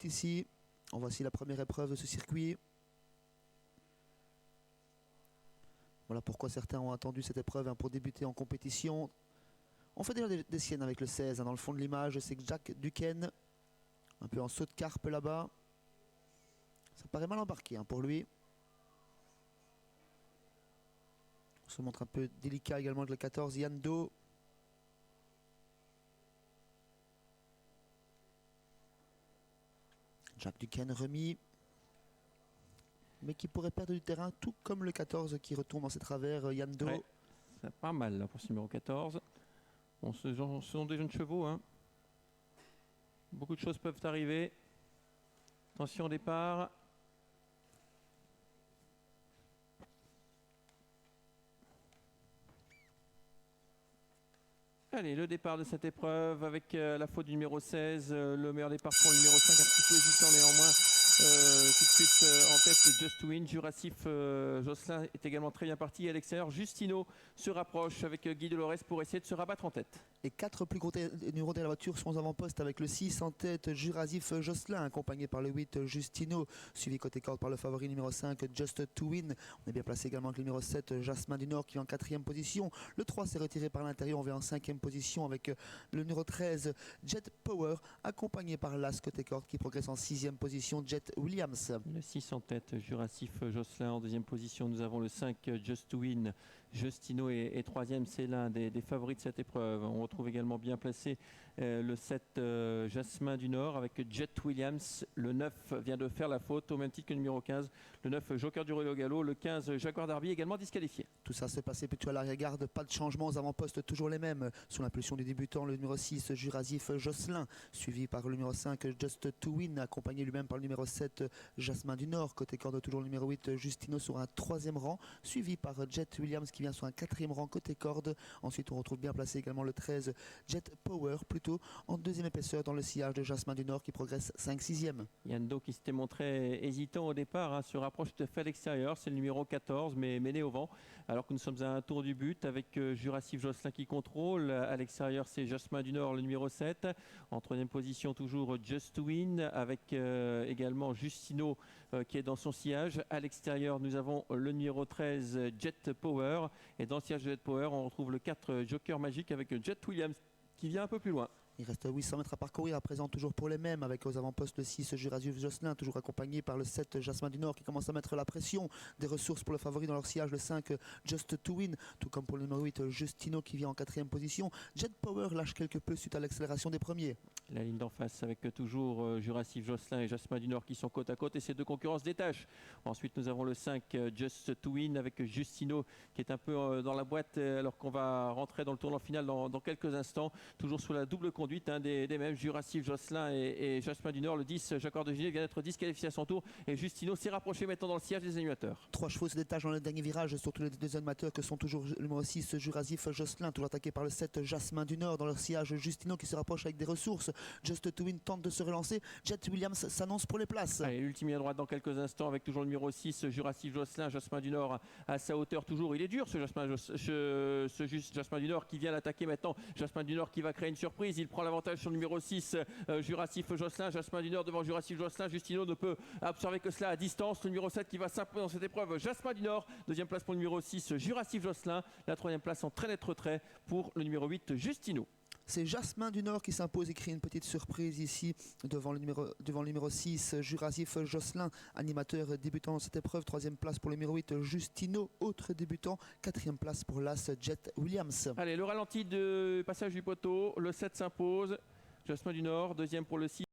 Ici, voici la première épreuve de ce circuit. Voilà pourquoi certains ont attendu cette épreuve pour débuter en compétition. On fait déjà des siennes avec le 16. Dans le fond de l'image, c'est Jack Duquesne. Un peu en saut de carpe là-bas. Ça paraît mal embarqué pour lui. On se montre un peu délicat également avec le 14, Yann Do. Jack Duquesne remis, mais qui pourrait perdre du terrain, tout comme le 14 qui retourne dans ses travers, Yann Do. Ouais, c'est pas mal là, pour ce numéro 14. Bon, ce sont des jeunes chevaux. Beaucoup de choses peuvent arriver. Attention au départ. Allez, le départ de cette épreuve avec la faute du numéro 16, le meilleur départ pour le numéro 5, un petit peu hésitant néanmoins. Tout de suite en tête Just to Win. Jurassif Josselin est également très bien parti. À l'extérieur, Justino se rapproche avec Guy Delorès pour essayer de se rabattre en tête. Les 4 plus gros numéros de la voiture sont aux avant-postes avec le 6 en tête, Jurassif Josselin, accompagné par le 8 Justino, suivi côté corde par le favori numéro 5 Just to Win. On est bien placé également avec le numéro 7 Jasmin du Nord qui est en 4e position. Le 3 s'est retiré par l'intérieur, on va en 5e position avec le numéro 13 Jet Power, accompagné par l'As côté corde qui progresse en 6e position Jet Williams. Le 6 en tête, Jurassif Josselin. En 2e position, nous avons le 5 Just to Win. Justino est 3e, c'est l'un des favoris de cette épreuve. On retrouve également bien placé le 7 Jasmin du Nord avec Jet Williams. Le 9 vient de faire la faute au même titre que le numéro 15. Le 9 Joker du Relais au Galop. Le 15 Jaguar Derby également disqualifié. Tout ça s'est passé plutôt à l'arrière-garde, pas de changement aux avant-postes, toujours les mêmes. Sous l'impulsion du débutant, le numéro 6 Jurassif Josselin, suivi par le numéro 5 Just to Win, accompagné lui-même par le numéro 7 Jasmin du Nord. Côté corde, toujours le numéro 8 Justino sur un 3e rang, suivi par Jet Williams qui vient sur un 4e rang côté corde. Ensuite on retrouve bien placé également le 13 Jet Power, plutôt en 2e épaisseur dans le sillage de Jasmin du Nord qui progresse 5-6e. Yando qui s'était montré hésitant au départ, se rapproche tout à fait à l'extérieur. C'est le numéro 14 mais mené au vent, alors que nous sommes à un tour du but avec Jurassif Josselin qui contrôle. À l'extérieur c'est Jasmin du Nord, le numéro 7. En 3e position toujours Just to Win avec également Justino qui est dans son sillage. À l'extérieur nous avons le numéro 13 Jet Power, et dans le sillage de Jet Power on retrouve le 4 Joker Magique avec Jet Williams qui vient un peu plus loin. Il reste 800 mètres à parcourir à présent, toujours pour les mêmes, avec aux avant-postes le 6 Jurassif Josselin, toujours accompagné par le 7 Jasmin du Nord qui commence à mettre la pression. Des ressources pour le favori dans leur sillage, le 5 Just to Win, tout comme pour le numéro 8 Justino qui vient en 4e position. Jet Power lâche quelque peu suite à l'accélération des premiers. La ligne d'en face avec toujours Jurassif Josselin et Jasmin du Nord qui sont côte à côte, et ces deux concurrents se détachent. Ensuite nous avons le 5 Just to Win avec Justino qui est un peu dans la boîte, alors qu'on va rentrer dans le tournant final dans quelques instants, toujours sous la double conduite des mêmes Jurassif Josselin et Jasmin du Nord. Le 10 Jaguar de Gilet vient d'être disqualifié à son tour, et Justino s'est rapproché maintenant dans le sillage des animateurs. 3 chevaux se détachent dans le dernier virage, surtout les deux animateurs que sont toujours le numéro 6 Jurassif Josselin, toujours attaqué par le 7 Jasmin du Nord. Dans leur sillage, Justino qui se rapproche avec des ressources. Just to Win tente de se relancer. Jet Williams s'annonce pour les places. Allez, l'ultime ligne à droite dans quelques instants avec toujours le numéro 6 Jurassif Josselin. Jasmin du Nord à sa hauteur toujours. Il est dur ce Jasmin du Nord qui vient l'attaquer maintenant. Jasmin du Nord qui va créer une surprise. Il prend l'avantage sur le numéro 6 Jurassif Josselin. Jasmin du Nord devant Jurassif Josselin. Justino ne peut observer que cela à distance. Le numéro 7 qui va s'imposer dans cette épreuve, Jasmin du Nord. 2e place pour le numéro 6 Jurassif Josselin. La 3e place en très net retrait pour le numéro 8 Justino. C'est Jasmin du Nord qui s'impose et crée une petite surprise ici devant le numéro 6 Jurassif Josselin, animateur débutant dans cette épreuve. 3e place pour le numéro 8 Justino, autre débutant. 4e place pour l'As Jet Williams. Allez, le ralenti de passage du poteau. Le 7 s'impose. Jasmin du Nord, 2e pour le 6.